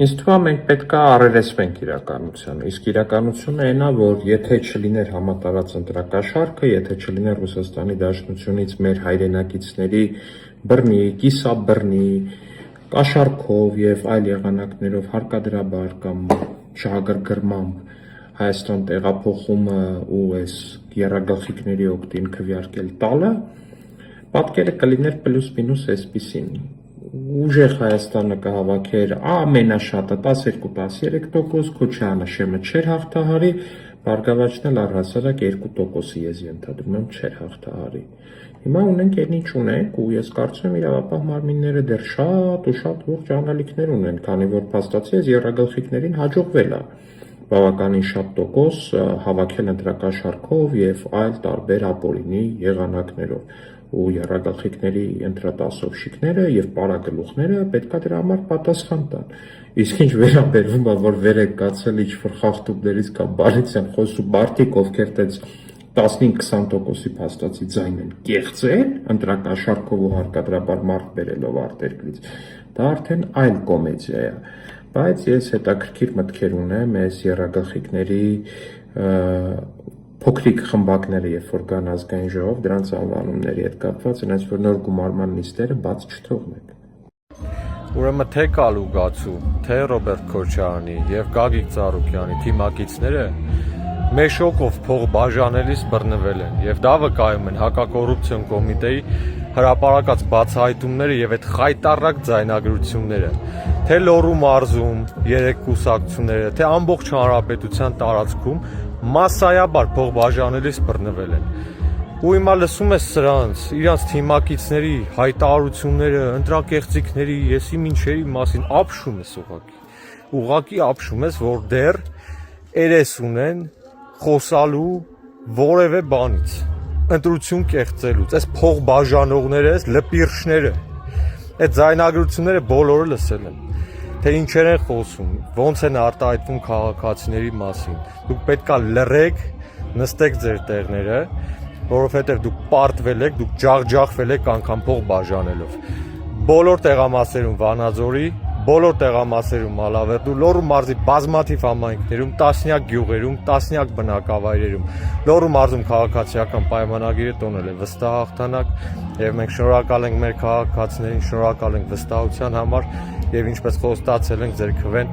Ինձ թվում է մենք պետք է առերեսվենք իրականությանը, իսկ իրականությունը այն է, որ եթե չլիներ համատարած ընտրակաշառքը, եթե չլիներ Ռուսաստանի Դաշնությունից մեր հայրենակիցների բռնի, կիսաբռնի, կաշառքով եւ այլ եղանակներով հարկադրաբար կամ շահագրգռմամբ Հայաստան տեղափոխումը ու այս եռագլխիկների օգտին քվեարկել տալը, պատկերը կլիներ պլյուս մինուս այսպիսին. ուժեղ Հայաստանը կհավաքեր ամենաշատը 12-13%, Քոչարյանը չէր հաղթահարի, Բարգավաճն էլ առհասարակ 2%-ի ես ենթադրում եմ չէր հաղթահարի։ Հիմա ունենք այն ինչ ունենք, ու ես կարծում եմ իրավապահ մարմինները դեռ շատ ու շատ ողջ անալիքներ ունեն, քանի որ փաստացի այս եռագլխիկներին հաջողվել է բավականին շատ տոկոս հավաքել ընտրակաշառքով եւ այլ տարբեր ապօրինի եղանակներով, ու եռագլխիկների ընտրատասովշիկները եւ պարագլուխները պետքա դրա համար պատասխան տան։ Իսկ ինչ վերաբերվում է, որ վեր է կացել ինչ-որ խախտումներից կամ բանից են խոսում մարդիկ, ովքեր տենց 15-20%-ի փաստացի ձայն են կեղծել ընտրակաշառքով ու հարկադրաբար մարդ բերելով արտերկրից, դա արդեն այլ կոմեդիա է։ Բայց ես հետաքրքիր մտքեր ունեմ այս եռագլխիկների փոքրիկ խմբակները, երբ որ կան ազգային ժողով, դրանց անվանումների հետ կապված, այնպես որ նոր գումարման նիստերը բաց չթողնեք։ Ուրեմն թե Կալուգացու, թե Ռոբերտ Քոչարյանի եւ Գագիկ Ծառուկյանի թիմակիցները մեշոկով փող բաժանելիս բռնվել են եւ դա վկայում են հակակոռուպցիոն կոմիտեի հրապարակած բացահայտումները եւ այդ խայտառակ ձայնագրությունները, թե Լոռու մարզում 3 կուսակցությունները, թե ամբողջ հանրապետության տարածքում մասսայաբար փող բաժանելիս բռնվել են։ Ու հիմա լսում ես սրանց, իրանց թիմակիցների հայտարարությունները, ընտրակեղծիքների, եսի մինչերի մասին ապշում ես ուղղակի ապշում ես, որ դեռ երես ունեն խոսալու որևէ բանից, ընտրություն կեղծելուց, այս փող բաժանողները, այս լպիրշները, այդ ձայնագրությունները բոլորը լսել են, թե ինչեր են խոսում, ոնց են արտահայտվում քաղաքացիների մասին։ Դուք պետքա լռեք, նստեք ձեր տեղները, որովհետև դուք պարտվել եք, դուք ջախջախվել եք անգամ փող բաժանելով։ Բոլոր տեղամասերում Վանաձորի, բոլոր տեղամասերում Մալավերդու, Լոռու մարզի բազմաթիվ համայնքներում, տասնյակ գյուղերում, տասնյակ բնակավայրերում, Լոռու մարզում քաղաքացիական պայմանագիրը տոնել է վստահ հաղթանակ, եւ մենք շնորհակալ ենք մեր քաղաքացիներին, շնորհակալ ենք վստահության համար եւ ինչպես խոստացել ենք ձեր քվեն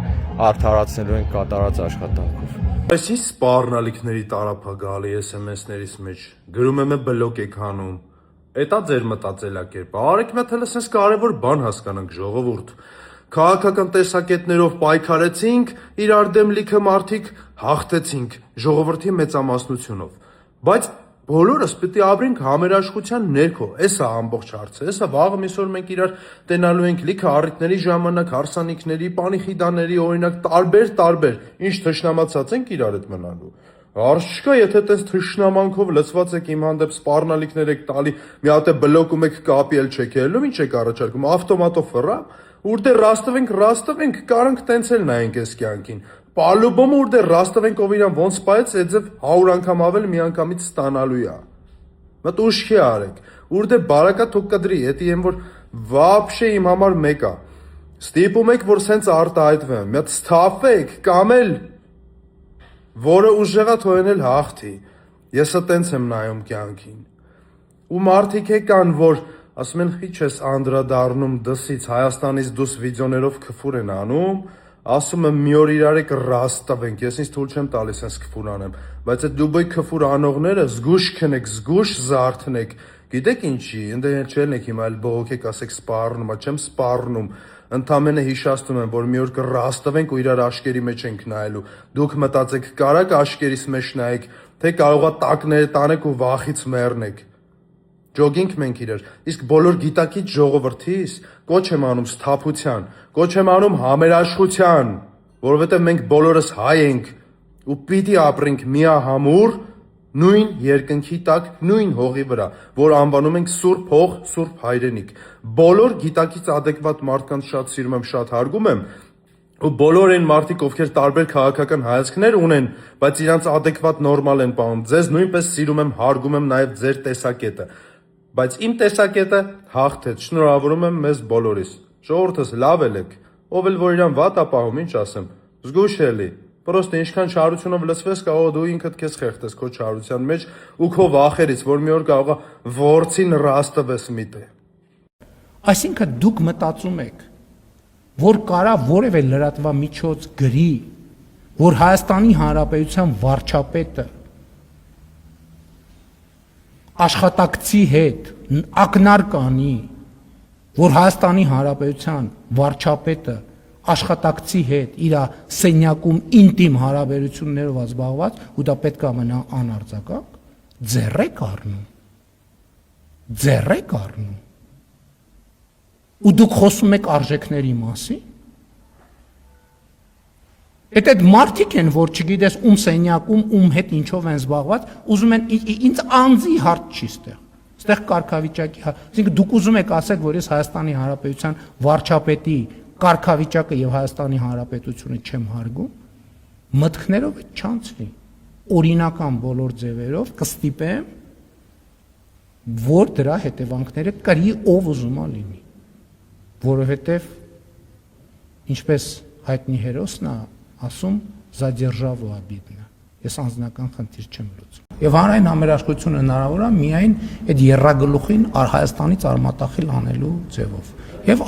արդարացնելու ենք կատարած աշխատանքով։ Այսի սպառնալիքների տարափագալի SMS-ներից մեջ գրում եմ բլոկ եք հանում։ Էտա ձեր մտածելակերպը։ Արեք մի հատ հենց sense կարևոր բան հասկանանք ժողովուրդ։ Քաղաքական տեսակետներով պայքարեցինք, իրար դեմ լիքը մարդիկ հաղթեցինք ժողովրդի մեծամասնությունով։ Բայց բոլորս պետք է ապրենք համերաշխության ներքո։ Էսա ամբողջ հարցը։ Էսա վաղը միսօր մենք իրար տենալու ենք լիքը առիթների ժամանակ, հարսանիքների, պանիխիդաների, օրինակ տարբեր, ինչ թշնամացած ենք իրար հետ մնալու։ Հարց չկա, եթե տես թշնամանքով լցված եք իմ հանդեպ սպառնալիքներ եք տալի, մի հատ է բլոկում եք կապի էլ չեք ելնում, ինչ եք առաջարկում, ավտոմատով ֆռա, ուր դե ռաստվենք, կարանք տենց էլ նայենք այս կյանքին։ Պալուբոմը ուր դե ռաստվենք ով իրան ոնց պայեց, այդ ձև 100 անգամ ավել միանգամից ստանալու է։ Մտ ուշքի արեք, ուր դե բարակա թոք կդրի, էդի եմ որ վաբշե իմ համար մեկ է։ Ստիպում եք, որ սենց արտահայտվեմ, մի հատ սթափեք, կամ էլ որը ուժեղա թողնել հաղթի։ Ես տենց եմ նայում կյանքին։ Ու մարդիկ կան, որ ասում են, ի՞նչ ես անդրադառնում դսից, Հայաստանից դուս վիդեոներով քֆուր են անում, ասում եմ մի օր իրար եք ռաստվենք, ես ինձ թույլ չեմ տալիս sense քֆուր անեմ, բայց այդ դուբոյ քֆուր անողները զգուշ քնեք, զգուշ զարթնեք, գիտեք ինչի, ընդ չելնեք հիմա այլ բողոքեք, ասեք սպառնում, չեմ սպառնում, ընդամենը հիշացնում եմ, որ մի օր կռաստվենք ու իրար աշկերի մեջ ենք նայելու, դուք մտածեք կարաք աշկերիս մեջ նայեք, թե կարողա տակները տանեք ու վախից մեռնեք։ Ջոգինգ մենք իրար, իսկ բոլոր գիտակից ժողովրդից կոչ եմ անում սթափության, կոչ եմ անում համերաշխության, որովհետև մենք բոլորս հայ ենք ու պիտի ապրենք միահամուռ նույն երկնքի տակ, նույն հողի վրա, որ անվանում ենք Սուրբ հող, Սուրբ հայրենիք։ Բոլոր գիտակից adekvat մարդկանց շատ սիրում եմ, շատ հարգում եմ, ու բոլոր այն մարդիկ, ովքեր տարբեր քաղաքական հայացքներ ունեն, բայց իրանց adekvat նորմալ են պահում։ Ձեզ նույնպես սիրում եմ, հարգում եմ նաև ձեր տեսակետը։ Բայց իմ տեսակետը հաղթեց։ Շնորհավորում եմ մեզ բոլորիս։ Ժողովուրդս լավ եք, Ով էլ որ իրան վատ ապահում, ինչ ասեմ, զգույշ էլի։ Պրոստը ինչքան չարությունով լցվես, կարող դու ինքդ քեզ խեղդես քո չարության մեջ ու քո վախերից, որ մի օր կարող է ворցին ռաստվես միտե։ Այսինքն դուք մտածում եք, որ կարա որևէ լրատվամիջոց գրի, որ Հայաստանի Հանրապետության վարչապետը աշխատակցի հետ ակնարկ անի, որ Հայաստանի Հանրապետության վարչապետը աշխատակցի հետ իր սենյակում ինտիմ հարաբերություններով զբաղված ու դա պետք է մնա անարձակակ, ձեռեք առնում։ Ու դուք խոսում եք արժեքների մասին։ Այդ մարդիկ են, որ չգիտես ում սենյակում, ում հետ ինչով են զբաղված, ուզում են ինձ անձի հարց չի ստեղ։ Ստեղ կարգավիճակի, այսինքն դուք ուզում եք ասեք, որ ես Հայաստանի Հանրապետության վարչապետի կարգավիճակը եւ Հայաստանի Հանրապետությունը չեմ հարգում, մտքներով է չանցնի։ Օրինական բոլոր ձևերով կստիպեմ, որ դրա հետևանքները կրի ով ուզում է լինի, որովհետեւ ինչպես հայտնի հերոսն է ասում, задержаву обидно։ Ես անձնական խնդիր չեմ լուծում։ Եվ հանրային համերաշխությունը հնարավոր է միայն այդ երրագլուխին Հայաստանից արմատախիլ անելու ձևով։ Եվ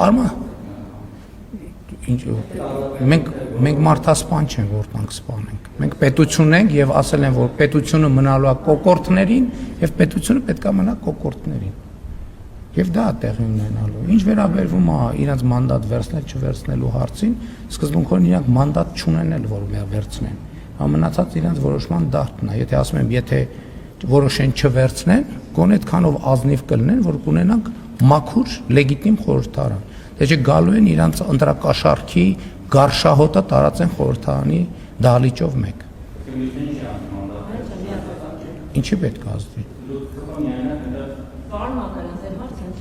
մենք մարդասպան չենք, որ տանք սպանենք։ Մենք պետություն ենք եւ ասել են, որ պետությունը մնալու է կոկորտներին եւ պետությունը պետք է մնա կոկորտներին։ Եվ դա տեղի ունենալու։ Ինչ վերաբերվում է իրանց մանդատ վերցնել չվերցնելու հարցին, սկզբունքորեն իրանք մանդատ չունեն էլ, որ վերցնեն։ Ամենացած իրանց որոշման դաշտն է։ Եթե ասում եմ, եթե որոշեն չվերցնեն, գոնե այդքանով ազնիվ կլինեն, որ կունենանք մաքուր լեգիտիմ խորհրդարան։ Դե չէ գալու են իրանց ընտրակաշարքի գարշահոտը տարածեն խորհրդարանի դահլիճով մեկ։ Ինչի պետք է ազդի։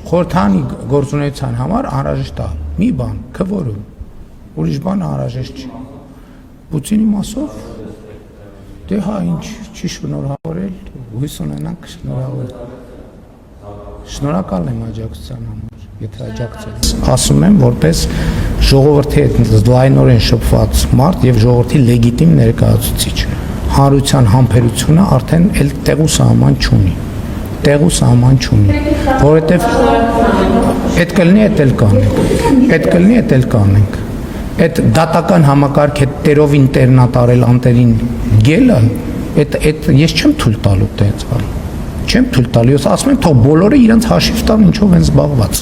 Խորհրդարանի գործունեության համար անհրաժեշտ է մի բան, քվորում, ուրիշ բան անհրաժեշտ չի։ Պուտինի մասով դե հա ինչ չի շնորհավորել, հույս ունենանք շնորհավորել։ Շնորհակալ եմ աջակցության համար, եթե աջակցել։ Ասում եմ, որպես ժողովրդի հետ լայնորեն շփված մարդ եւ ժողովրդի լեգիտիմ ներկայացուցիչ, հանրության համբերությունը արդեն էլ տեղու սահման չունի։ Որովհետև պետք կլինի կանենք։ Այդ դատական համակարգ հետ տերով ինտերնատ արել անտերին գելը, այդ ես չեմ թույլ տալու տենց բան։ Չեմ թույլ տալու, ես ասում եմ, թող բոլորը իրենց հաշիվ տան ինչով են զբաղված։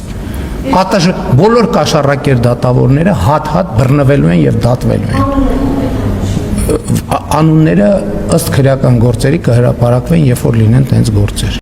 Բոլոր կաշառակեր դատավորները հատ-հատ բռնվելու են եւ դատվելու են։ Անունները ըստ քրեական գործերի կհրապարակվեն, երբ որ լինեն տենց գործեր։